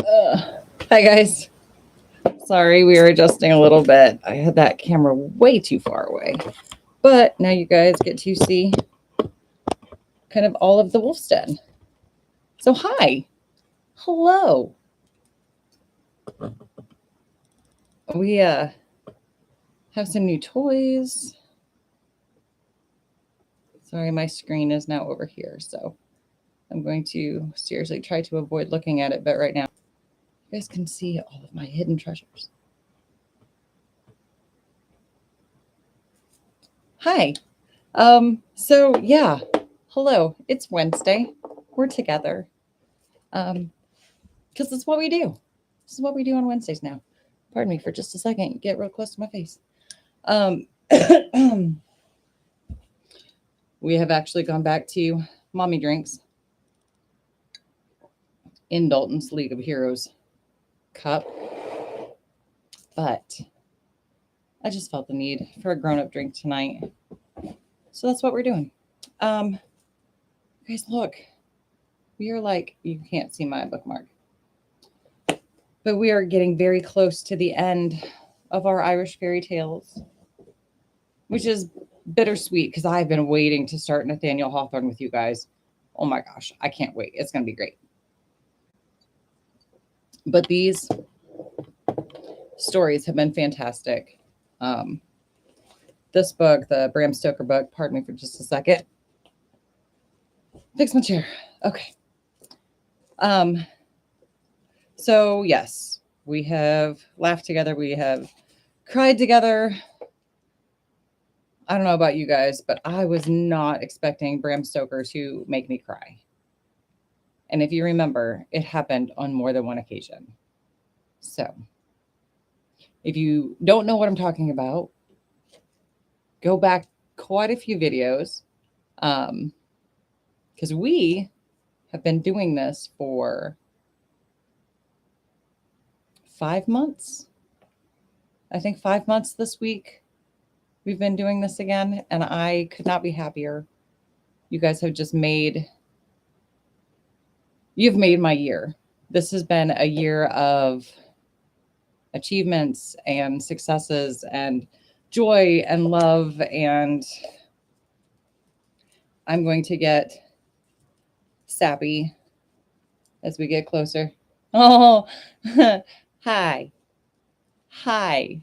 Hi guys. Sorry, we were adjusting a little bit. I had that camera way too far away. But now you guys get to see kind of all of the wolf's den. So hi. Hello. We have some new toys. Sorry, my screen is now over here, so I'm going to seriously try to avoid looking at it, but right now you guys can see all of my hidden treasures. Hi. So yeah. Hello. It's Wednesday. We're together. Because it's what we do. This is what we do on Wednesdays now. Pardon me for just a second. Get real close to my face. Um, we have actually gone back to mommy drinks in Dalton's League of Heroes cup, but I just felt the need for a grown-up drink tonight, so that's what we're doing. Guys, look, we are like, you can't see my bookmark, but we are getting very close to the end of our Irish fairy tales, which is bittersweet because I've been waiting to start Nathaniel Hawthorne with you guys. Oh my gosh, I can't wait. It's going to be great. But these stories have been fantastic. This book, the Bram Stoker book, pardon me for just a second. Fix my chair. Okay. So yes, we have laughed together. We have cried together. I don't know about you guys, but I was not expecting Bram Stoker to make me cry. And if you remember, it happened on more than one occasion. So if you don't know what I'm talking about, go back quite a few videos. Because we have been doing this for 5 months. I think 5 months this week. We've been doing this again, and I could not be happier. You guys have just you've made my year. This has been a year of achievements and successes and joy and love, and I'm going to get sappy as we get closer. Oh, hi. Hi.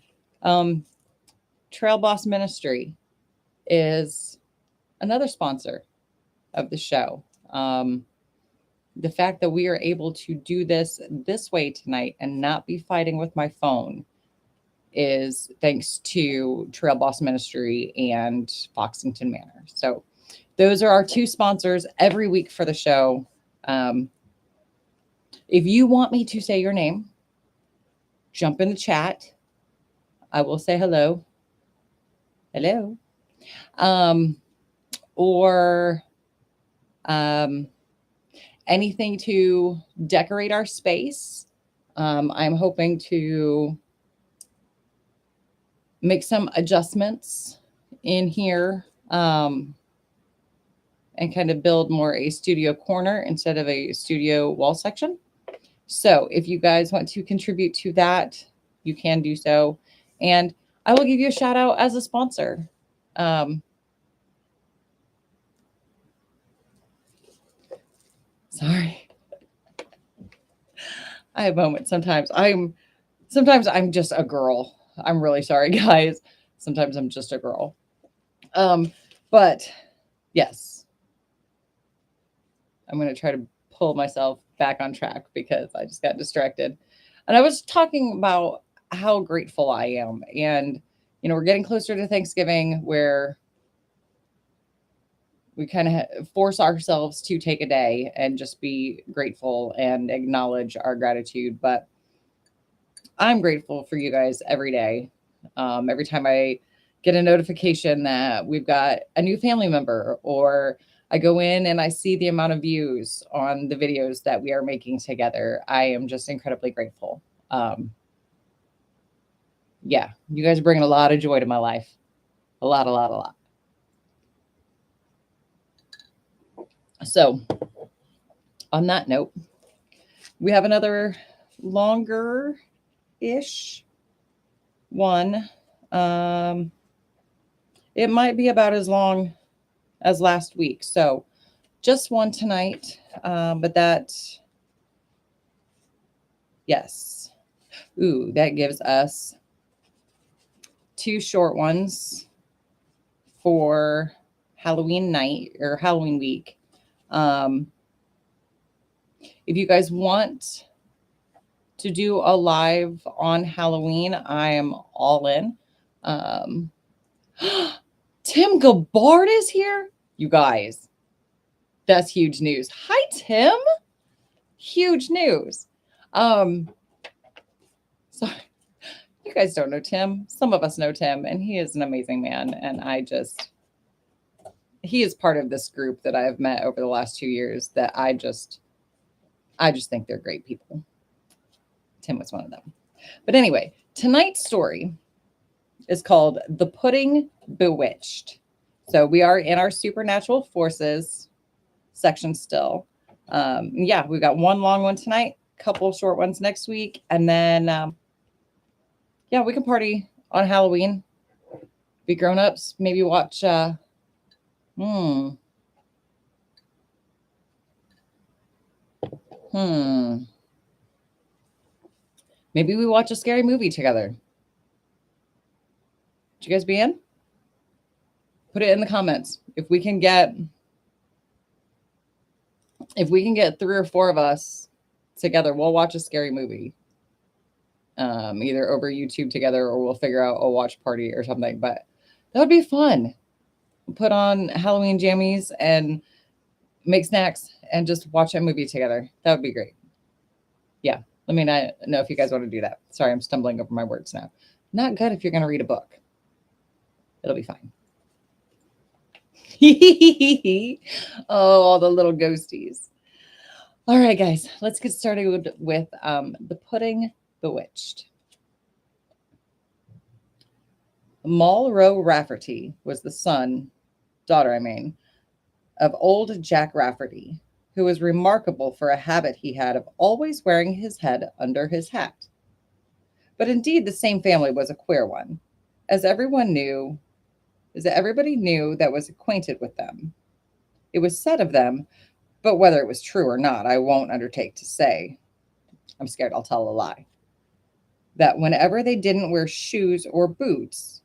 Trail Boss Ministry is another sponsor of the show. The fact that we are able to do this way tonight and not be fighting with my phone is thanks to Trail Boss Ministry and Foxington Manor. So those are our two sponsors every week for the show. If you want me to say your name, jump in the chat. I will say hello. Hello. Or anything to decorate our space. I'm hoping to make some adjustments in here and kind of build more a studio corner instead of a studio wall section. So if you guys want to contribute to that, you can do so. And I will give you a shout out as a sponsor. Sorry. I have moments. Sometimes I'm just a girl. I'm really sorry, guys. Sometimes I'm just a girl. But yes, I'm going to try to pull myself back on track because I just got distracted. And I was talking about how grateful I am. And, we're getting closer to Thanksgiving where we kind of force ourselves to take a day and just be grateful and acknowledge our gratitude. But I'm grateful for you guys every day. Every time I get a notification that we've got a new family member, or I go in and I see the amount of views on the videos that we are making together, I am just incredibly grateful. Yeah, you guys are bringing a lot of joy to my life. A lot. So on that note, we have another longer-ish one. It might be about as long as last week. So just one tonight. But that, yes. Ooh, that gives us 2 short ones for Halloween night or Halloween week. If you guys want to do a live on Halloween, I am all in. Tim Gabbard is here. You guys, that's huge news. Hi, Tim. Huge news. So you guys don't know Tim. Some of us know Tim, and he is an amazing man. And he is part of this group that I have met over the last 2 years that I just think they're great people. Tim was one of them. But anyway, tonight's story is called The Pudding Bewitched. So we are in our supernatural forces section still. Yeah, we got one long one tonight, couple short ones next week, and then yeah, we can party on Halloween. Be grown-ups, maybe watch maybe we watch a scary movie together. Would you guys be in? Put it in the comments. If we can get 3 or 4 of us together, we'll watch a scary movie. Either over YouTube together or we'll figure out a watch party or something. But that would be fun. We'll put on Halloween jammies and make snacks and just watch a movie together. That would be great. Yeah. Let me know if you guys want to do that. Sorry, I'm stumbling over my words now. Not good if you're going to read a book. It'll be fine. Oh, all the little ghosties. All right, guys, let's get started with The Pudding Bewitched. Malroe Rafferty was the daughter, of old Jack Rafferty, who was remarkable for a habit he had of always wearing his head under his hat. But indeed, the same family was a queer one, as everybody knew that was acquainted with them. It was said of them, but whether it was true or not, I won't undertake to say. I'm scared I'll tell a lie. That whenever they didn't wear shoes or boots,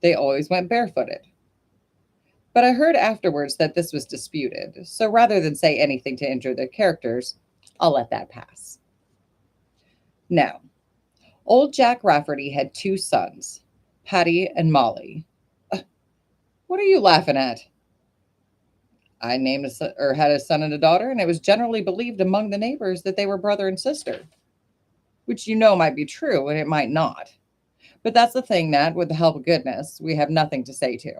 they always went barefooted. But I heard afterwards that this was disputed, so rather than say anything to injure their characters, I'll let that pass. Now, old Jack Rafferty had 2 sons, Patty and Molly. What are you laughing at? I had a son and a daughter, and it was generally believed among the neighbors that they were brother and sister, which might be true and it might not. But that's the thing, Nat, with the help of goodness, we have nothing to say to.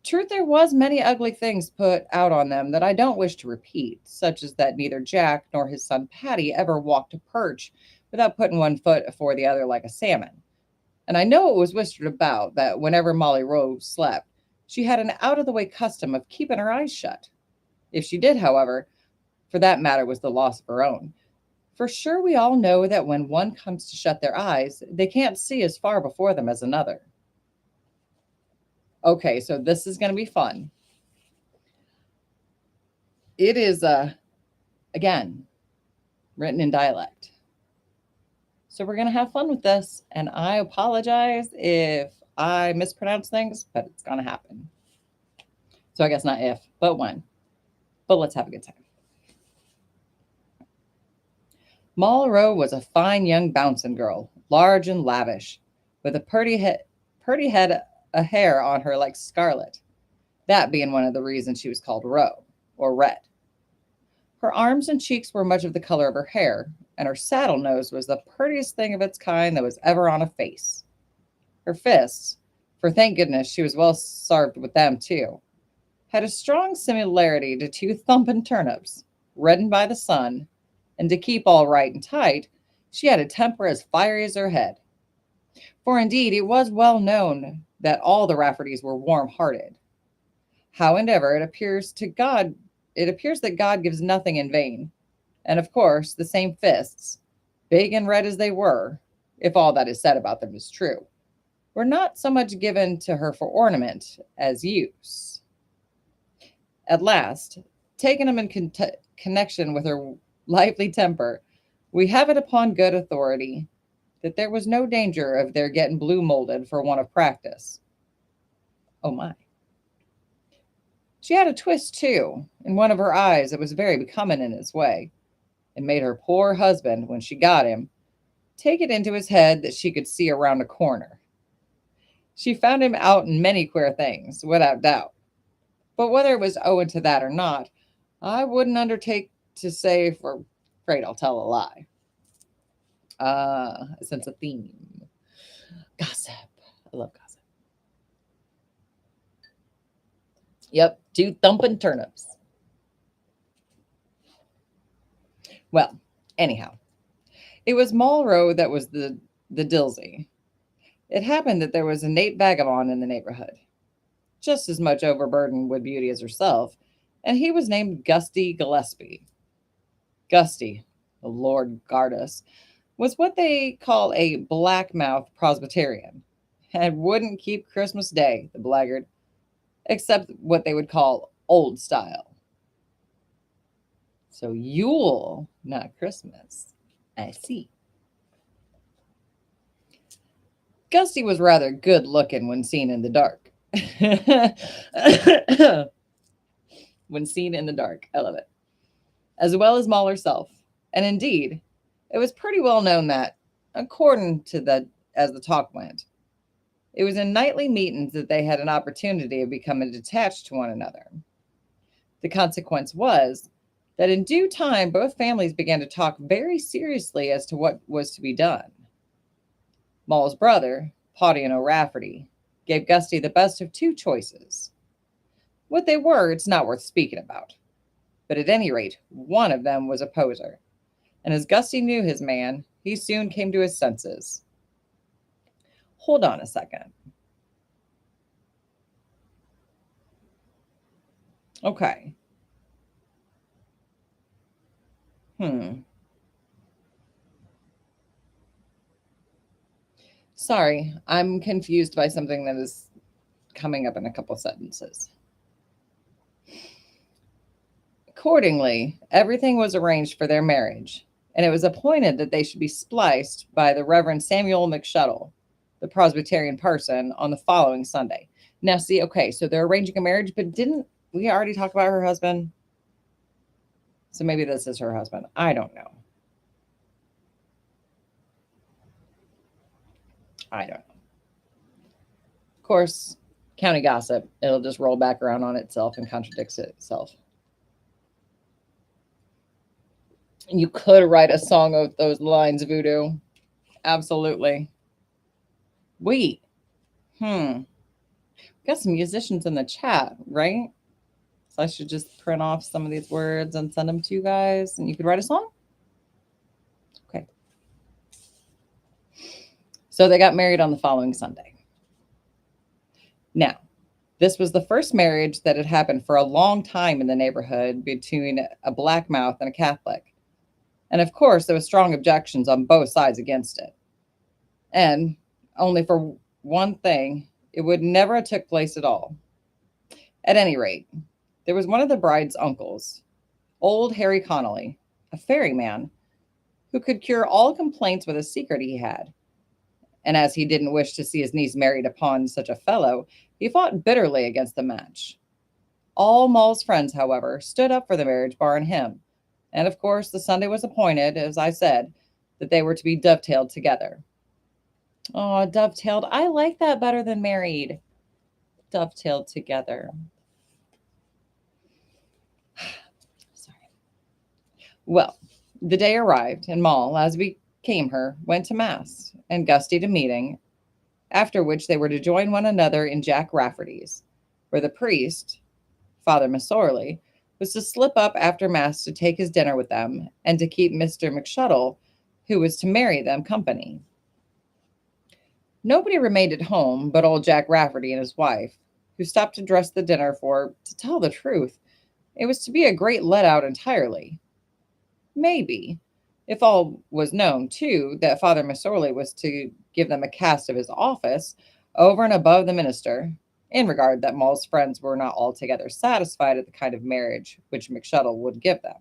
Truth, there was many ugly things put out on them that I don't wish to repeat, such as that neither Jack nor his son Patty ever walked a perch without putting one foot afore the other like a salmon. And I know it was whispered about that whenever Molly Rose slept, she had an out-of-the-way custom of keeping her eyes shut. If she did, however, for that matter was the loss of her own. For sure we all know that when one comes to shut their eyes, they can't see as far before them as another. Okay, so this is going to be fun. It is, again, written in dialect. So we're going to have fun with this, and I apologize if I mispronounce things, but it's going to happen. So I guess not if, but when. But let's have a good time. Malroe was a fine young bouncing girl, large and lavish, with a purty head of hair on her like scarlet, that being one of the reasons she was called Roe, or Red. Her arms and cheeks were much of the color of her hair, and her saddle nose was the prettiest thing of its kind that was ever on a face. Her fists, for thank goodness she was well served with them too, had a strong similarity to 2 thumping turnips, reddened by the sun, and to keep all right and tight, she had a temper as fiery as her head. For indeed, it was well known that all the Raffertys were warm-hearted. However, it appears that God gives nothing in vain, and of course, the same fists, big and red as they were, if all that is said about them is true, were not so much given to her for ornament as use. At last, taking them in connection with her lively temper, we have it upon good authority that there was no danger of their getting blue molded for want of practice. Oh my. She had a twist, too, in one of her eyes that was very becoming in its way, and made her poor husband, when she got him, take it into his head that she could see around a corner. She found him out in many queer things, without doubt. But whether it was owing to that or not, I wouldn't undertake to say, for afraid I'll tell a lie. A sense of theme. Gossip. I love gossip. Yep, 2 thumping turnips. Well, anyhow, it was Malraux that was the Dilsey. It happened that there was a Nate vagabond in the neighborhood, just as much overburdened with beauty as herself, and he was named Gusty Gillespie. Gusty, the Lord guard us, was what they call a black-mouthed Presbyterian, and wouldn't keep Christmas Day, the blackguard, except what they would call old style. So Yule, not Christmas. I see. Gusty was rather good looking when seen in the dark. When seen in the dark. I love it. As well as Moll herself. And indeed, it was pretty well known that, according to as the talk went, it was in nightly meetings that they had an opportunity of becoming detached to one another. The consequence was that in due time, both families began to talk very seriously as to what was to be done. Moll's brother, Poddian O'Rafferty, gave Gusty the best of 2 choices. What they were, it's not worth speaking about. But at any rate, one of them was a poser. And as Gusty knew his man, he soon came to his senses. Hold on a second. Okay. Sorry, I'm confused by something that is coming up in a couple sentences. Accordingly, everything was arranged for their marriage, and it was appointed that they should be spliced by the Reverend Samuel McShuttle, the Presbyterian parson, on the following Sunday. Now, see, okay, so they're arranging a marriage, but didn't we already talk about her husband? So maybe this is her husband. I don't know. Of course, county gossip, it'll just roll back around on itself and contradicts itself. You could write a song of those lines, Voodoo. Absolutely. Wait. Got some musicians in the chat, right? So I should just print off some of these words and send them to you guys, and you could write a song? Okay. So they got married on the following Sunday. Now, this was the first marriage that had happened for a long time in the neighborhood between a black mouth and a Catholic. And of course, there were strong objections on both sides against it. And only for one thing, it would never have took place at all. At any rate, there was one of the bride's uncles, old Harry Connolly, a ferryman, who could cure all complaints with a secret he had. And as he didn't wish to see his niece married upon such a fellow, he fought bitterly against the match. All Moll's friends, however, stood up for the marriage, barring him. And of course, the Sunday was appointed, as I said, that they were to be dovetailed together. Oh, dovetailed. I like that better than married. Dovetailed together. Sorry. Well, the day arrived, and Moll, as became her, went to Mass, and Gusty to meeting, after which they were to join one another in Jack Rafferty's, where the priest, Father Masorley, was to slip up after Mass to take his dinner with them and to keep Mr. McShuttle, who was to marry them, company. Nobody remained at home but old Jack Rafferty and his wife, who stopped to dress the dinner for, to tell the truth, it was to be a great let-out entirely. Maybe, If all was known, too, that Father Masorley was to give them a cast of his office over and above the minister, in regard that Mull's friends were not altogether satisfied at the kind of marriage which McShuttle would give them.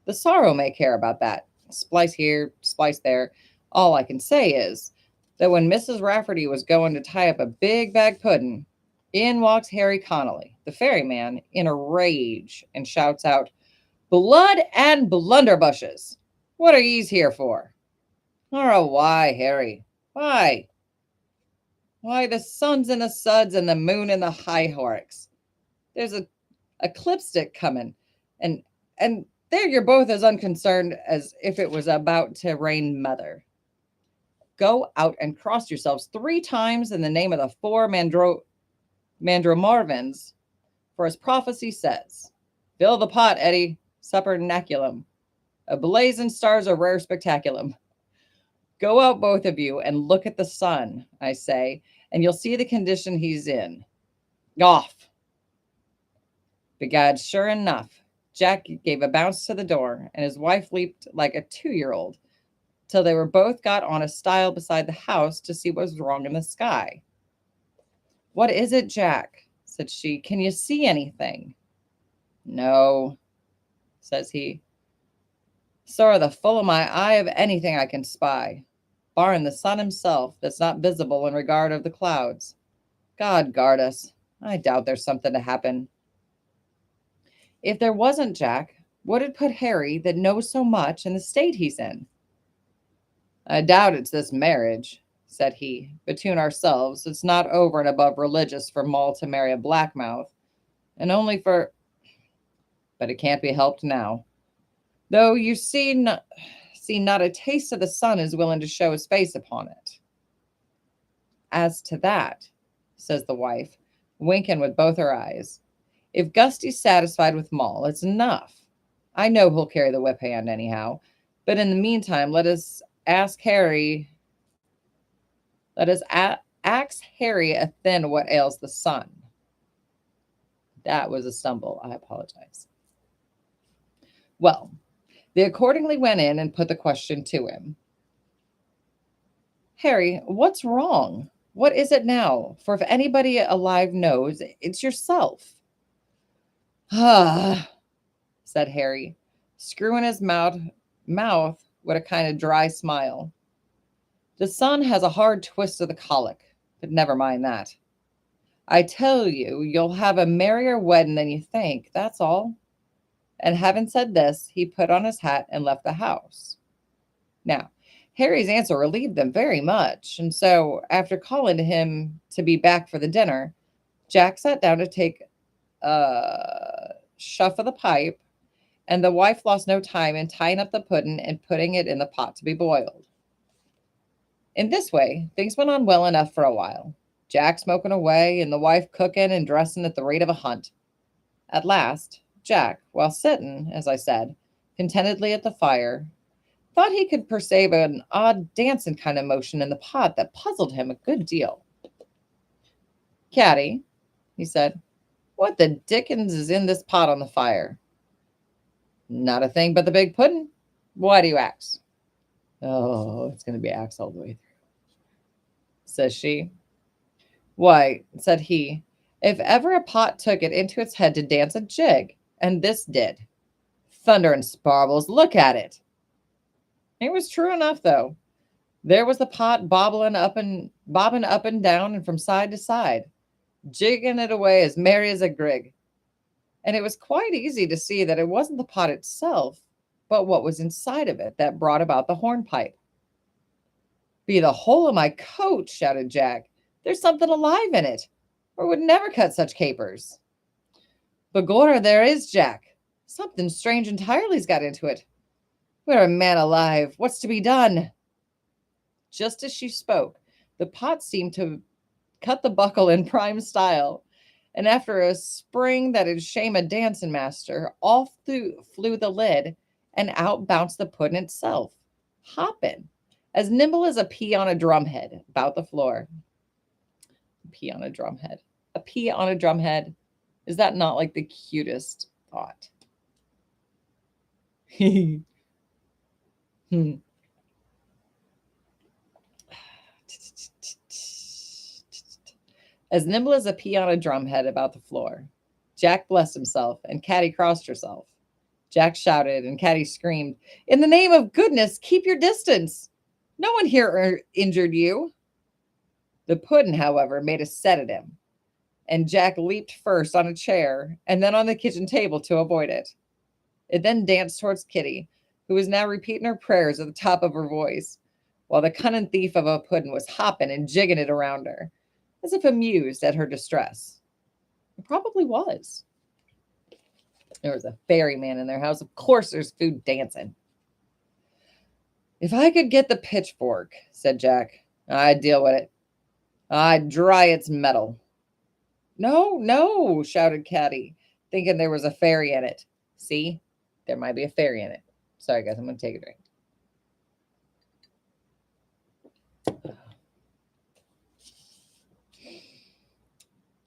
The sorrow may care about that. Splice here, splice there. All I can say is that when Mrs. Rafferty was going to tie up a big bag puddin', in walks Harry Connolly, the ferryman, in a rage, and shouts out, "Blood and blunderbushes! What are yous here for?" "Oh, why, Harry? Why?" "Why, the sun's in the suds and the moon in the high horrocks. There's a clipstick coming, and there you're both as unconcerned as if it was about to rain mother. Go out and cross yourselves 3 times in the name of the 4 Mandromarvins, for as prophecy says, fill the pot, Eddie, supper naculum. A blazing star's a rare spectaculum. Go out, both of you, and look at the sun, I say, and you'll see the condition he's in. Off." Begad, sure enough, Jack gave a bounce to the door, and his wife leaped like a 2-year-old, till they were both got on a stile beside the house to see what was wrong in the sky. "What is it, Jack?" said she. "Can you see anything?" "No," says he. "Sorra the full of my eye of anything I can spy, barring the sun himself, that's not visible in regard of the clouds. God guard us, I doubt there's something to happen." "If there wasn't, Jack, what'd put Harry, that knows so much, in the state he's in?" "I doubt it's this marriage," said he. "Between ourselves, it's not over and above religious for Mull to marry a blackmouth, and only for... But it can't be helped now. Though you see not a taste of the sun is willing to show his face upon it." "As to that," says the wife, winking with both her eyes, "if Gusty's satisfied with Mull, it's enough. I know who'll carry the whip hand anyhow. But in the meantime, let us ask Harry a thin what ails the sun." That was a stumble. I apologize. Well, they accordingly went in and put the question to him. "Harry, what's wrong? What is it now? For if anybody alive knows, it's yourself." "Ah," said Harry, screwing his mouth with a kind of dry smile. "The sun has a hard twist of the colic, but never mind that. I tell you, you'll have a merrier wedding than you think, that's all." And having said this, he put on his hat and left the house. Now, Harry's answer relieved them very much, and so, after calling to him to be back for the dinner, Jack sat down to take a shuff of the pipe, and the wife lost no time in tying up the pudding and putting it in the pot to be boiled. In this way, things went on well enough for a while, Jack smoking away and the wife cooking and dressing at the rate of a hunt. At last, Jack, while sitting, as I said, contentedly at the fire, thought he could perceive an odd dancing kind of motion in the pot that puzzled him a good deal. "Caddy," he said, "what the dickens is in this pot on the fire?" "Not a thing but the big pudding. Why do you ax?" "Oh, it's going to be axe all the way through," says she. "Why," said he, "if ever a pot took it into its head to dance a jig, and this did. Thunder and sparbles, look at it." It was true enough, though. There was the pot bobbing up and down and from side to side, jigging it away as merry as a grig. And it was quite easy to see that it wasn't the pot itself, but what was inside of it that brought about the hornpipe. "Be the whole of my coat," shouted Jack, "there's something alive in it, or would never cut such capers." "Begorra, there is, Jack. Something strange entirely's got into it. We're a man alive. What's to be done?" Just as she spoke, the pot seemed to cut the buckle in prime style, and after a spring that'd shame a dancing master, off flew the lid, and out bounced the pudding itself, hopping, as nimble as a pea on a drumhead, about the floor. A pea on a drumhead. A pea on a drumhead. Is that not like the cutest thought? Hmm. As nimble as a pea on a drumhead about the floor. Jack blessed himself, and Caddy crossed herself. Jack shouted, and Caddy screamed, "In the name of goodness, keep your distance! No one here injured you." The puddin', however, made a set at him, and Jack leaped first on a chair and then on the kitchen table to avoid it. It then danced towards Kitty, who was now repeating her prayers at the top of her voice, while the cunning thief of a puddin' was hopping and jigging it around her, as if amused at her distress. It probably was. There was a ferryman in their house. Of course there's food dancing. "If I could get the pitchfork," said Jack, "I'd deal with it. I'd dry its metal." "No, no," shouted Caddy, thinking there was a fairy in it. See, there might be a fairy in it. Sorry, guys, I'm going to take a drink.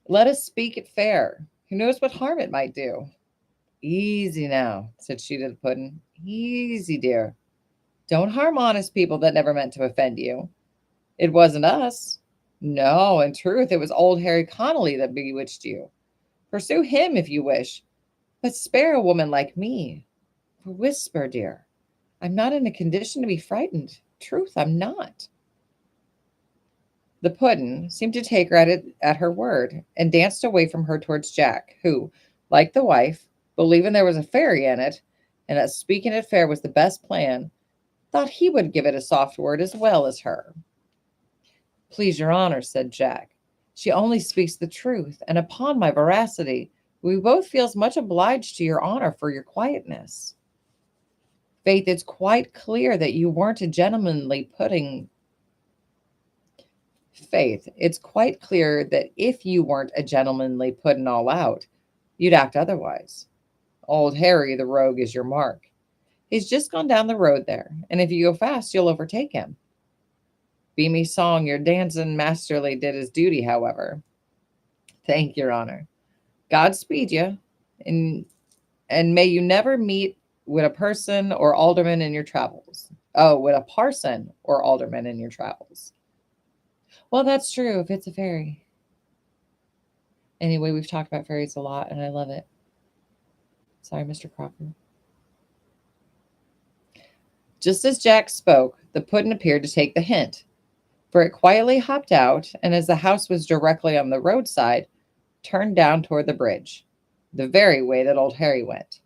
"Let us speak it fair. Who knows what harm it might do?" "Easy now," said she to the puddin'. "Easy, dear. Don't harm honest people that never meant to offend you. It wasn't us. No, in truth, it was old Harry Connolly that bewitched you. Pursue him if you wish, but spare a woman like me. For whisper, dear, I'm not in a condition to be frightened. Truth, I'm not." The puddin' seemed to take her at her word and danced away from her towards Jack, who, like the wife, believing there was a fairy in it and that speaking it fair was the best plan, thought he would give it a soft word as well as her. "Please your honor," said Jack, "she only speaks the truth, and upon my veracity, we both feels much obliged to your honor for your quietness. Faith, it's quite clear that you weren't a gentlemanly pudding. Faith, it's quite clear that if you weren't a gentlemanly puddin' all out, you'd act otherwise. Old Harry, the rogue, is your mark. He's just gone down the road there, and if you go fast, you'll overtake him. Be me song, your dancing masterly did his duty, however. Thank your honor. God speed you, and may you never meet with a person or alderman in your travels. Oh, with a parson or alderman in your travels." Well, that's true if it's a fairy. Anyway, we've talked about fairies a lot, and I love it. Sorry, Mr. Crawford. Just as Jack spoke, the puddin' appeared to take the hint, for it quietly hopped out, and as the house was directly on the roadside, turned down toward the bridge, the very way that old Harry went.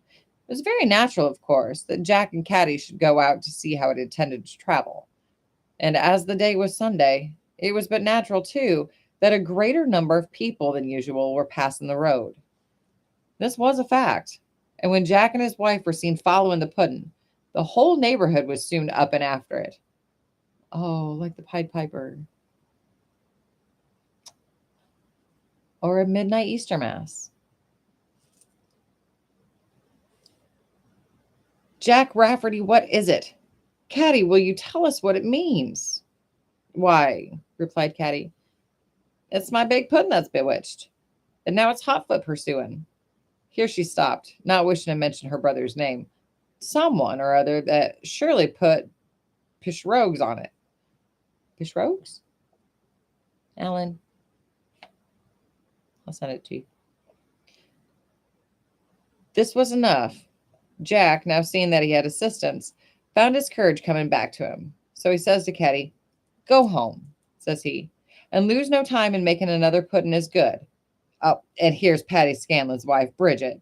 It was very natural, of course, that Jack and Caddy should go out to see how it intended to travel. And as the day was Sunday, it was but natural, too, that a greater number of people than usual were passing the road. This was a fact, and when Jack and his wife were seen following the puddin', the whole neighborhood was soon up and after it. Oh, like the Pied Piper. Or a midnight Easter Mass. "Jack Rafferty, what is it? Caddy, will you tell us what it means?" "Why," replied Caddy, "it's my big puddin' that's bewitched, and now it's Hotfoot pursuing." Here she stopped, not wishing to mention her brother's name. Someone or other that surely put pishrogues on it. Pishrogues? Alan, I'll send it to you. This was enough. Jack, now seeing that he had assistance, found his courage coming back to him. So he says to Caddy, "Go home," says he, "and lose no time in making another puddin' as good. Oh, and here's Patty Scanlon's wife, Bridget.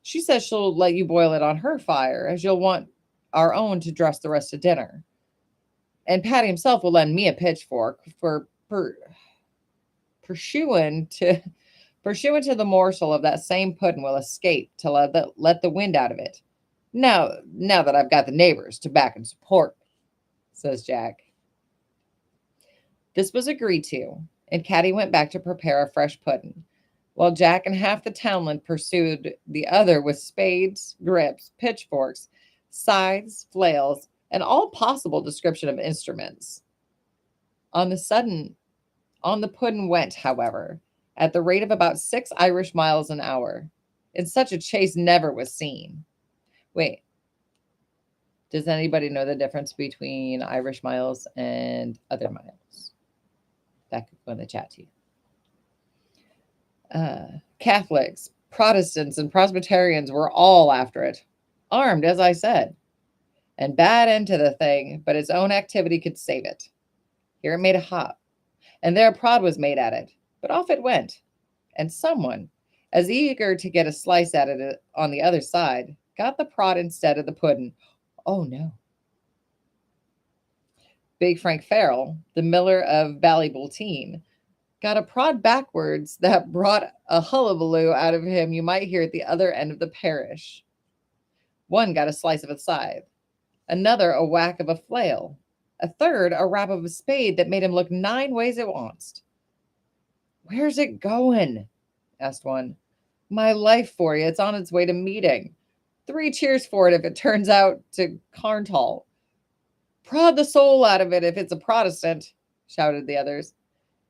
She says she'll let you boil it on her fire, as you'll want our own to dress the rest of dinner. And Patty himself will lend me a pitchfork for pursuing to the morsel of that same puddin' will escape to let the wind out of it. Now that I've got the neighbors to back and support me," says Jack. This was agreed to, and Caddy went back to prepare a fresh puddin', while Jack and half the townland pursued the other with spades, grips, pitchforks, scythes, flails, and all possible description of instruments. On the puddin' went, however, at the rate of about 6 Irish miles an hour. And such a chase never was seen. Wait, Does anybody know the difference between Irish miles and other miles? That could go in the chat too. Catholics, Protestants, and Presbyterians were all after it, armed, as I said, and bad end to the thing, but its own activity could save it. Here it made a hop, and there a prod was made at it, but off it went, and someone, as eager to get a slice at it on the other side, got the prod instead of the puddin'. Oh no. Big Frank Farrell, the miller of Ballybulteen, got a prod backwards that brought a hullabaloo out of him you might hear at the other end of the parish. One got a slice of a scythe, another a whack of a flail, a third a rap of a spade that made him look 9 ways at once. "Where's it going?" asked one. "My life for you, it's on its way to meeting. 3 cheers for it if it turns out to Carntal. Prod the soul out of it if it's a Protestant," shouted the others.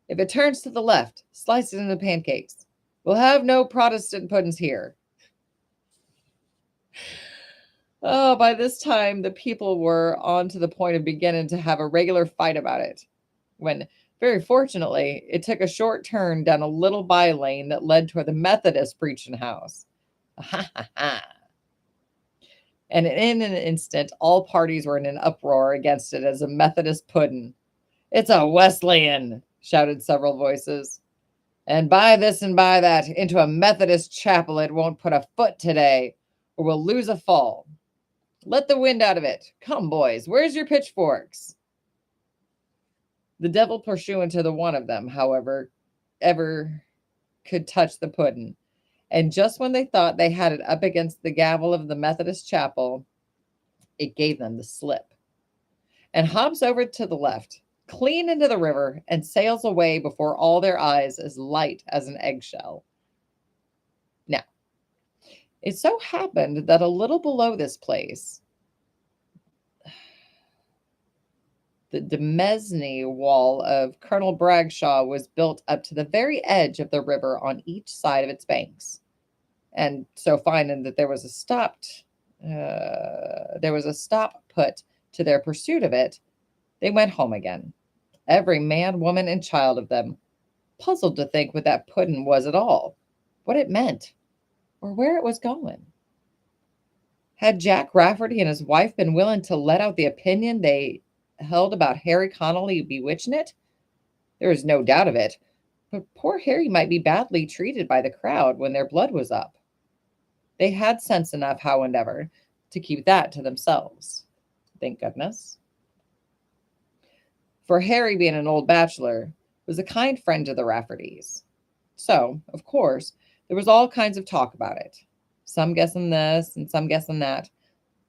"If it turns to the left, slice it into pancakes. We'll have no Protestant puddings here." Oh, by this time, the people were on to the point of beginning to have a regular fight about it, when, very fortunately, it took a short turn down a little by lane that led toward the Methodist preaching house. Ha ha ha. And in an instant, all parties were in an uproar against it as a Methodist pudding. "It's a Wesleyan," shouted several voices. "And by this and by that, into a Methodist chapel it won't put a foot today, or we'll lose a fall. Let the wind out of it. Come, boys, where's your pitchforks?" The devil pursuing to the one of them, however, ever could touch the pudding. And just when they thought they had it up against the gavel of the Methodist chapel, it gave them the slip, and hops over to the left, clean into the river, and sails away before all their eyes as light as an eggshell. Now, it so happened that a little below this place, the Demesne wall of Colonel Bragshaw was built up to the very edge of the river on each side of its banks. And so finding that there was a stop put to their pursuit of it, they went home again, every man, woman, and child of them, puzzled to think what that pudding was at all, what it meant, or where it was going. Had Jack Rafferty and his wife been willing to let out the opinion they held about Harry Connolly bewitching it? There was no doubt of it, but poor Harry might be badly treated by the crowd when their blood was up. They had sense enough, however, to keep that to themselves. Thank goodness. For Harry, being an old bachelor, was a kind friend to the Raffertys. So, of course, there was all kinds of talk about it. Some guessing this and some guessing that.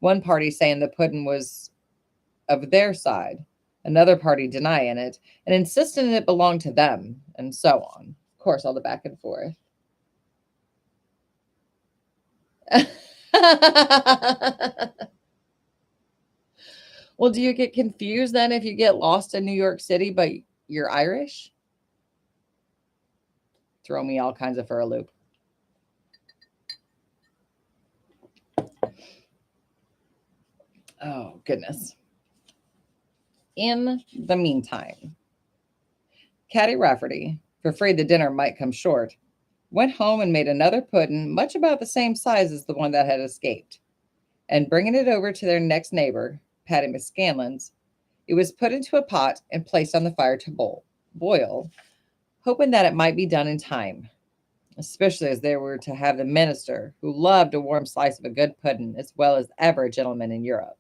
One party saying the pudding was of their side, another party denying it, and insisting it belonged to them, and so on. Of course, all the back and forth. Well, do you get confused then if you get lost in New York City, but you're Irish? Throw me all kinds of for a loop. Oh, goodness. In the meantime, Caddy Rafferty, for afraid the dinner might come short, went home and made another pudding much about the same size as the one that had escaped. And bringing it over to their next neighbor, Patty McScanlon's, it was put into a pot and placed on the fire to boil, hoping that it might be done in time, especially as they were to have the minister, who loved a warm slice of a good pudding as well as ever a gentleman in Europe.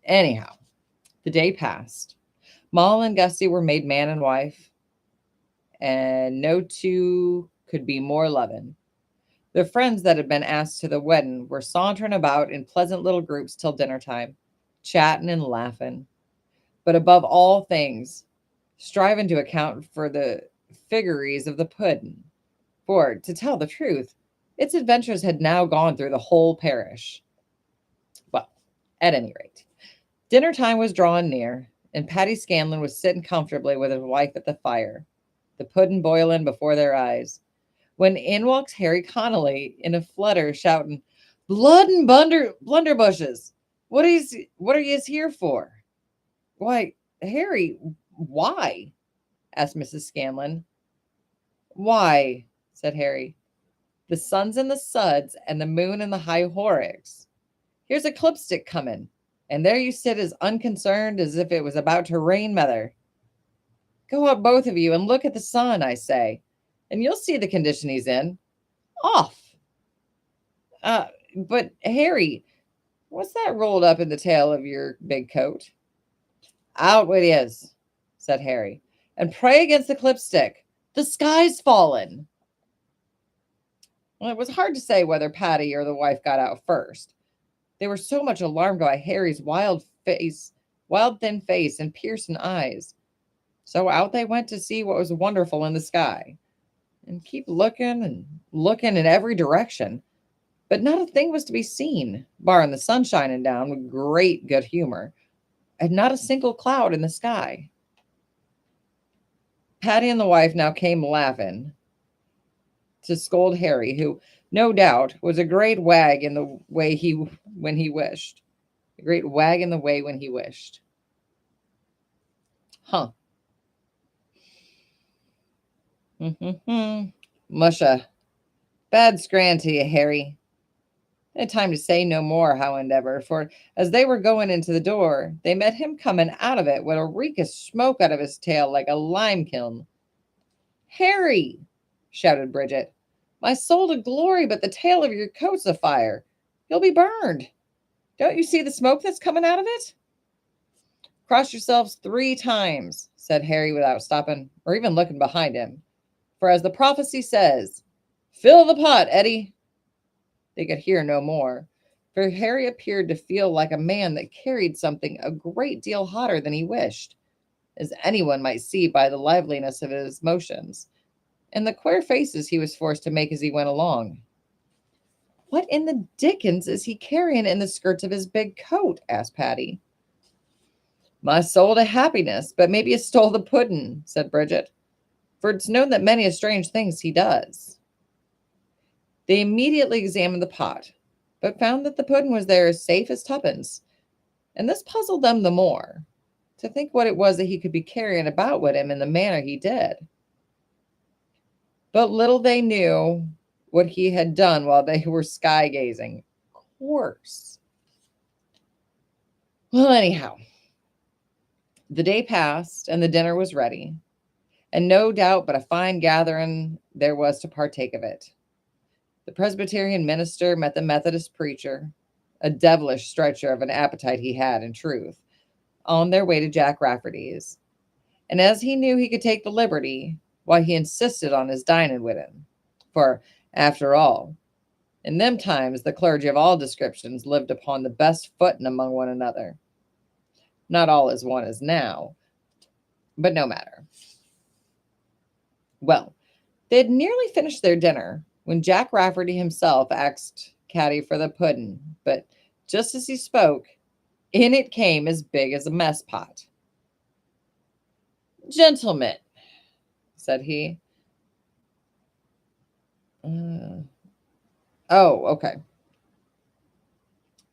Anyhow, the day passed. Moll and Gussie were made man and wife, and no two could be more loving. The friends that had been asked to the wedding were sauntering about in pleasant little groups till dinner time, chatting and laughing, but above all things, striving to account for the figgeries of the pudding. For, to tell the truth, its adventures had now gone through the whole parish. Well, at any rate, dinner time was drawing near, and Patty Scanlon was sitting comfortably with his wife at the fire, the pudding boiling before their eyes, when in walks Harry Connolly in a flutter, shouting, "Blood and blunderbushes! What are you here for? Why, Harry, why? Asked Mrs. Scanlon. Why? Said Harry. The sun's in the suds and the moon in the high Horrocks. Here's a clipstick comin', and there you sit as unconcerned as if it was about to rain mother. Go up, both of you, and look at the sun, I say, and you'll see the condition he's in. Off! Uh, but Harry, what's that rolled up in the tail of your big coat? Out it is, said Harry, and pray against the clipstick. The sky's fallen. Well, it was hard to say whether Patty or the wife got out first. They were so much alarmed by Harry's wild thin face, and piercing eyes. So out they went to see what was wonderful in the sky, and keep looking and looking in every direction. But not a thing was to be seen, barring the sun shining down with great good humor, and not a single cloud in the sky. Patty and the wife now came laughing to scold Harry, who, no doubt, was a great wag in the way when he wished. A great wag in the way when he wished. Huh. Musha. Bad scran to you, Harry. They had time to say no more, however, for as they were going into the door, they met him coming out of it with a reek of smoke out of his tail like a lime kiln. Harry, shouted Bridget, my soul to glory, but the tail of your coat's afire. You'll be burned. Don't you see the smoke that's coming out of it? Cross yourselves 3 times, said Harry without stopping or even looking behind him. For as the prophecy says, fill the pot, Eddie. They could hear no more, for Harry appeared to feel like a man that carried something a great deal hotter than he wished, as anyone might see by the liveliness of his motions, and the queer faces he was forced to make as he went along. What in the dickens is he carrying in the skirts of his big coat? Asked Patty. My soul to happiness, but maybe he stole the puddin', said Bridget, for it's known that many a strange things he does. They immediately examined the pot, but found that the puddin' was there as safe as tuppence, and this puzzled them the more, to think what it was that he could be carrying about with him in the manner he did. But little they knew what he had done while they were sky-gazing. Of course. Well, anyhow, the day passed, and the dinner was ready, and no doubt but a fine gathering there was to partake of it. The Presbyterian minister met the Methodist preacher, a devilish stretcher of an appetite he had, in truth, on their way to Jack Rafferty's. And as he knew he could take the liberty, why he insisted on his dining with him. For, after all, in them times the clergy of all descriptions lived upon the best footing among one another. Not all as one as now, but no matter. Well, they had nearly finished their dinner when Jack Rafferty himself asked Caddy for the pudding, but just as he spoke, in it came as big as a mess pot. Gentlemen, said he. Okay.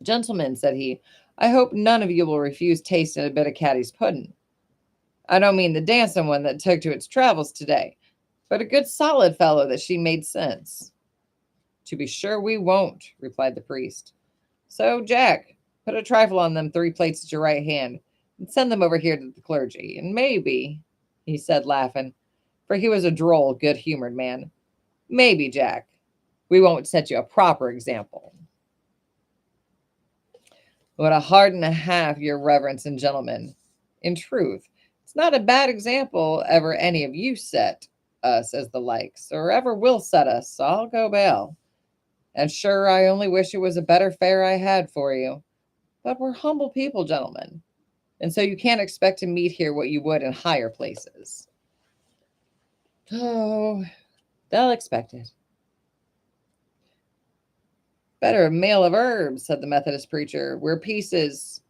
Gentlemen, said he, I hope none of you will refuse tasting a bit of Caddy's pudding. I don't mean the dancing one that took to its travels today, but a good solid fellow that she made since. To be sure we won't, replied the priest. So, Jack, put a trifle on them 3 plates at your right hand, and send them over here to the clergy, and maybe, he said, laughing, for he was a droll, good-humored man, maybe, Jack, we won't set you a proper example. What a heart and a half, your reverence and gentlemen. In truth, it's not a bad example ever any of you set us as the likes, or ever will set us, so I'll go bail. And sure, I only wish it was a better fare I had for you. But we're humble people, gentlemen, and so you can't expect to meet here what you would in higher places. Oh, they'll expect it. Better a meal of herbs, said the Methodist preacher, where peace is.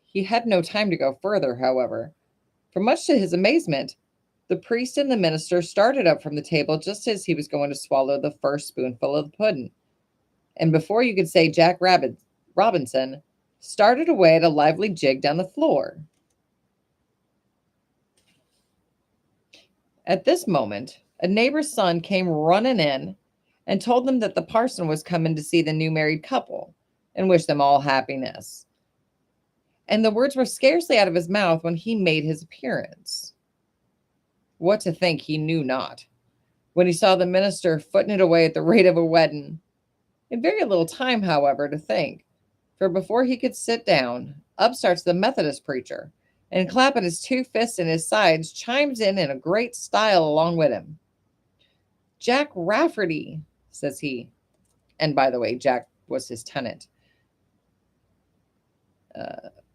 He had no time to go further, however, for much to his amazement, the priest and the minister started up from the table just as he was going to swallow the first spoonful of the pudding. And before you could say Jack Robinson, started away at a lively jig down the floor. At this moment, a neighbor's son came running in and told them that the parson was coming to see the new married couple and wish them all happiness. And the words were scarcely out of his mouth when he made his appearance. What to think he knew not, when he saw the minister footing it away at the rate of a wedding. In very little time, however, to think, for before he could sit down, up starts the Methodist preacher, and clapping his two fists in his sides, chimes in a great style along with him. "Jack Rafferty," says he. And by the way, Jack was his tenant.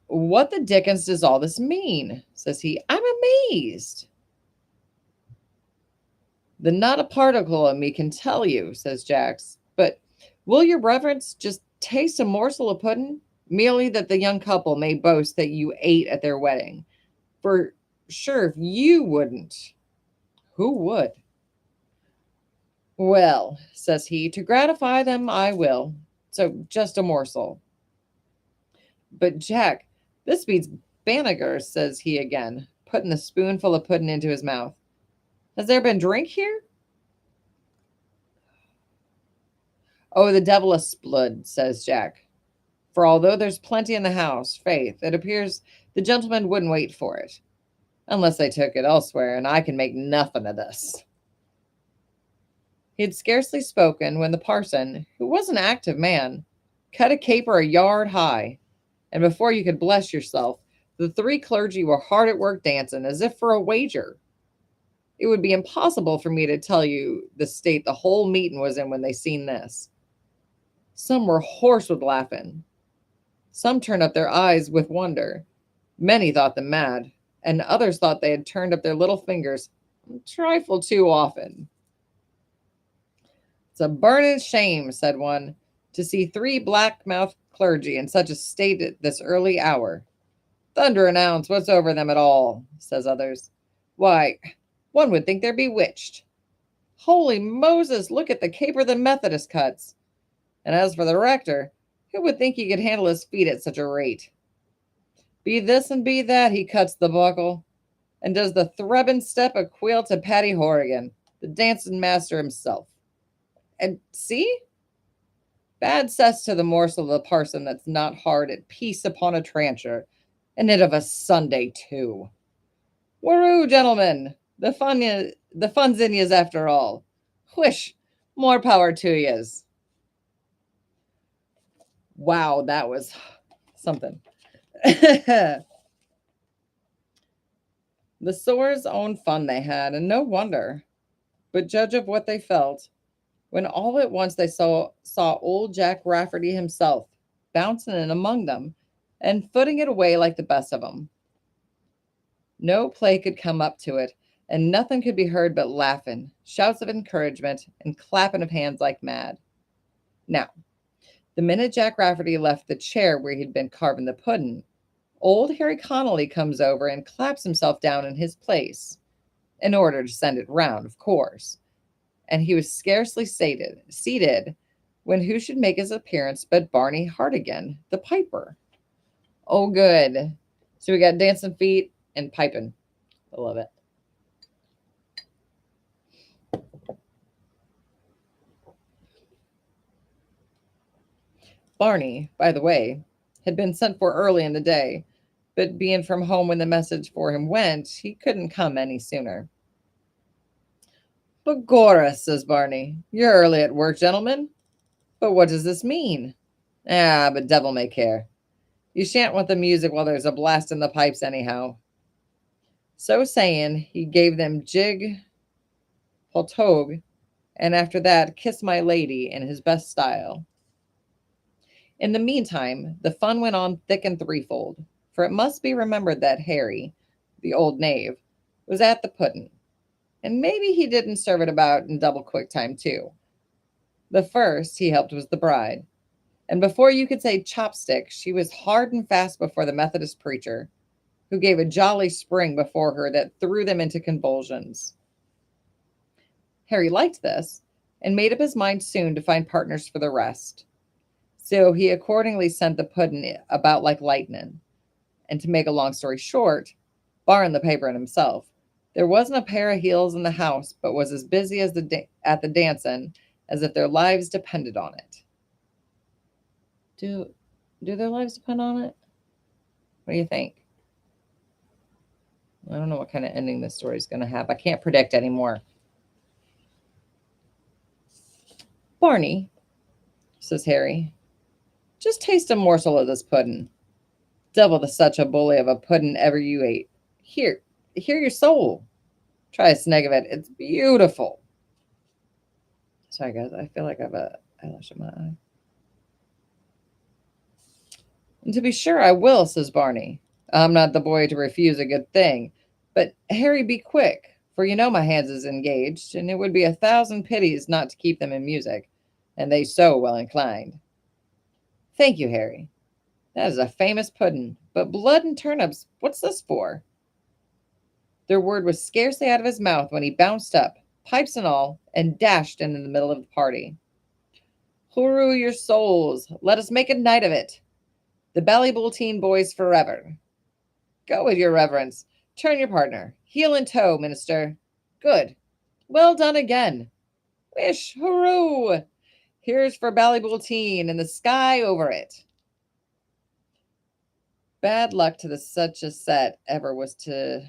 "What the dickens does all this mean?" says he. "I'm amazed." "The not a particle of me can tell you," says Jax. "But will your reverence just taste a morsel of pudding, merely that the young couple may boast that you ate at their wedding? For sure, if you wouldn't, who would?" "Well," says he, "to gratify them I will. So just a morsel." "But Jack, this beats Banagher," says he again, putting the spoonful of pudding into his mouth. "Has there been drink here?" "Oh, the devil a splud," says Jack. "For although there's plenty in the house, faith, it appears the gentlemen wouldn't wait for it, unless they took it elsewhere, and I can make nothing of this." He had scarcely spoken when the parson, who was an active man, cut a caper a yard high, and before you could bless yourself, the three clergy were hard at work dancing as if for a wager. It would be impossible for me to tell you the state the whole meeting was in when they seen this. Some were hoarse with laughing. Some turned up their eyes with wonder. Many thought them mad, and others thought they had turned up their little fingers a trifle too often. "It's a burning shame," said one, "to see three black-mouthed clergy in such a state at this early hour." "Thunder and ounce, what's over them at all?" says others. "Why, one would think they're bewitched. Holy Moses, look at the caper the Methodist cuts. And as for the rector, who would think he could handle his feet at such a rate? Be this and be that, he cuts the buckle, and does the threbbing step a quail to Paddy Horrigan, the dancing master himself. And see? Bad cess to the morsel of the parson that's not hard at peace upon a trancher, and it of a Sunday too. Waroo, gentlemen, the fun's in yez after all. Whish, more power to yez." Wow, that was something. The sore's own fun they had, and no wonder. But judge of what they felt when all at once they saw old Jack Rafferty himself bouncing in among them and footing it away like the best of 'em. No play could come up to it, and nothing could be heard but laughing, shouts of encouragement, and clapping of hands like mad. Now, the minute Jack Rafferty left the chair where he'd been carving the pudding, old Harry Connolly comes over and claps himself down in his place, in order to send it round, of course. And he was scarcely seated, when who should make his appearance but Barney Hartigan, the piper. Oh, good. So we got dancing feet and piping. I love it. Barney, by the way, had been sent for early in the day, but being from home when the message for him went, he couldn't come any sooner. "Begorra," says Barney, "you're early at work, gentlemen. But what does this mean?" "Ah, but devil may care. You shan't want the music while there's a blast in the pipes anyhow." So saying, he gave them Jig Poltog, and after that, Kiss My Lady in his best style. In the meantime, the fun went on thick and threefold, for it must be remembered that Harry, the old knave, was at the pudding, and maybe he didn't serve it about in double quick time too. The first he helped was the bride, and before you could say chopstick, she was hard and fast before the Methodist preacher, who gave a jolly spring before her that threw them into convulsions. Harry liked this, and made up his mind soon to find partners for the rest. So he accordingly sent the pudding about like lightning. And to make a long story short, barring the paper and himself, there wasn't a pair of heels in the house, but was as busy as at the dancing as if their lives depended on it. Do do their lives depend on it? What do you think? I don't know what kind of ending this story is going to have. I can't predict anymore. Barney, says Harry, just taste a morsel of this pudding. Devil to such a bully of a pudding ever you ate. Here your soul. Try a snag of it. It's beautiful. Sorry, guys. I feel like I have a eyelash in my eye. And to be sure I will, says Barney. I'm not the boy to refuse a good thing. But, Harry, be quick, for you know my hands is engaged, and it would be 1,000 pities not to keep them in music, and they so well inclined. Thank you, Harry. That is a famous pudding. But blood and turnips, what's this for? Their word was scarcely out of his mouth when he bounced up, pipes and all, and dashed in the middle of the party. Hooroo your souls! Let us make a night of it! The Ballybulteen boys forever! Go with your reverence. Turn your partner. Heel and toe, minister. Good. Well done again. Wish, hooroo! Here's for Ballybulteen and the sky over it. Bad luck to the such a set ever was to...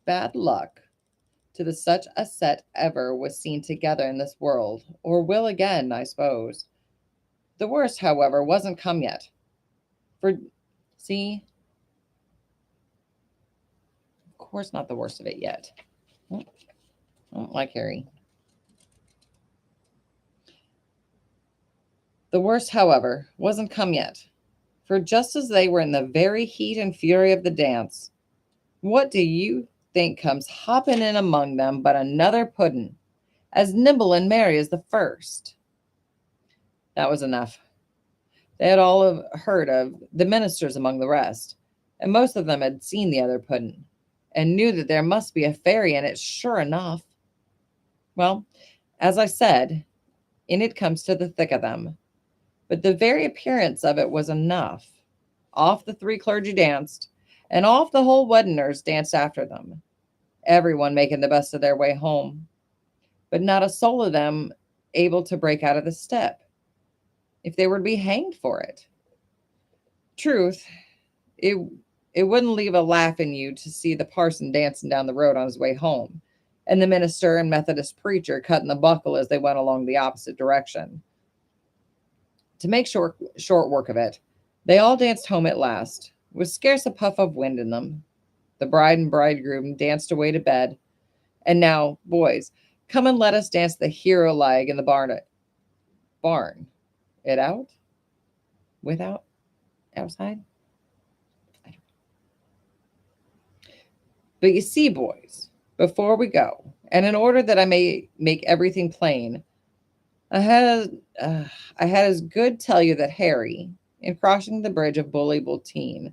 Bad luck to the such a set ever was seen together in this world, or will again, I suppose. The worst, however, wasn't come yet. For, see, of course not the worst of it yet. I don't like Harry. The worst, however, wasn't come yet. For just as they were in the very heat and fury of the dance, what do you think comes hopping in among them but another puddin', as nimble and merry as the first? That was enough. They had all heard of the ministers among the rest, and most of them had seen the other puddin', and knew that there must be a fairy in it sure enough. Well, as I said, in it comes to the thick of them, but the very appearance of it was enough. Off the 3 clergy danced, and off the whole weddiners danced after them, everyone making the best of their way home, but not a soul of them able to break out of the step, if they were to be hanged for it. Truth, it wouldn't leave a laugh in you to see the parson dancing down the road on his way home, and the minister and Methodist preacher cutting the buckle as they went along the opposite direction. To make short work of it, they all danced home at last, with scarce a puff of wind in them. The bride and bridegroom danced away to bed. And now, boys, come and let us dance the hero lag in the barn. It out? Without? Outside? But you see, boys, before we go, and in order that I may make everything plain, I had as good tell you that Harry, in crossing the bridge of Ballybulteen,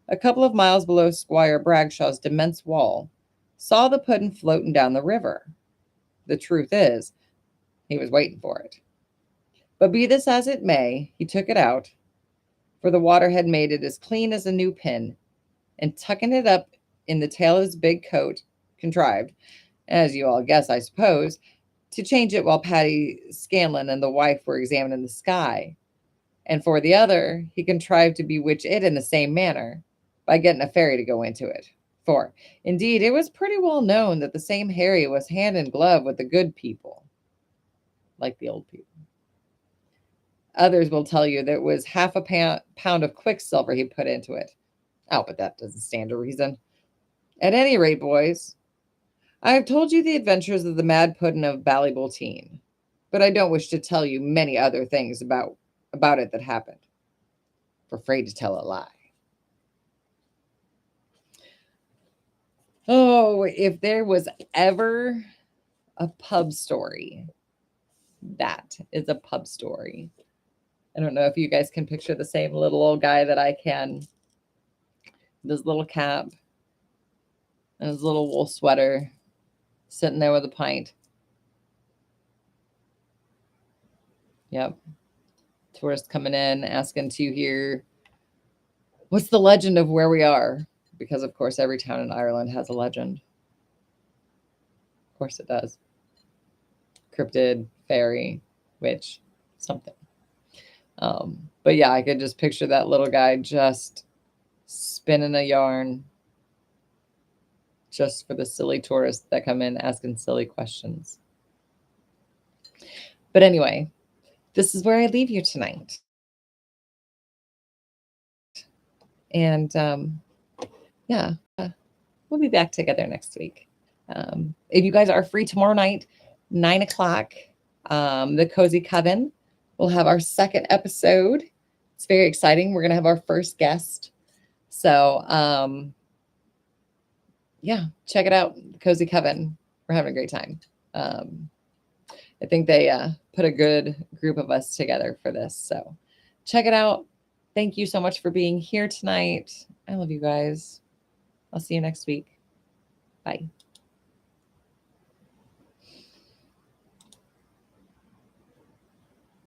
a couple of miles below Squire Bragshaw's immense wall, saw the puddin' floating down the river. The truth is, he was waiting for it. But be this as it may, he took it out, for the water had made it as clean as a new pin, and tucking it up in the tail of his big coat, contrived, as you all guess, I suppose, to change it while Patty Scanlon and the wife were examining the sky. And for the other, he contrived to bewitch it in the same manner, by getting a fairy to go into it. For, indeed, it was pretty well known that the same Harry was hand in glove with the good people, like the old people. Others will tell you that it was half a pound of quicksilver he put into it. Oh, but that doesn't stand to reason. At any rate, boys, I have told you the adventures of the mad puddin' of Ballybulteen, but I don't wish to tell you many other things about it that happened, for afraid to tell a lie. Oh, if there was ever a pub story, that is a pub story. I don't know if you guys can picture the same little old guy that I can. His little cap and his little wool sweater, sitting there with a pint. Yep. tourists coming in asking to hear what's the legend of where we are, because of course every town in Ireland has a legend. Of course it does. Cryptid, fairy, witch, something. But yeah, I could just picture that little guy just spinning a yarn just for the silly tourists that come in asking silly questions. But anyway, this is where I leave you tonight. And yeah, we'll be back together next week. If you guys are free tomorrow night, 9 o'clock, the Cozy Coven, we'll have our second episode. It's very exciting. We're going to have our first guest. So, yeah, check it out. The Cozy Coven. We're having a great time. I think they put a good group of us together for this. So check it out. Thank you so much for being here tonight. I love you guys. I'll see you next week. Bye.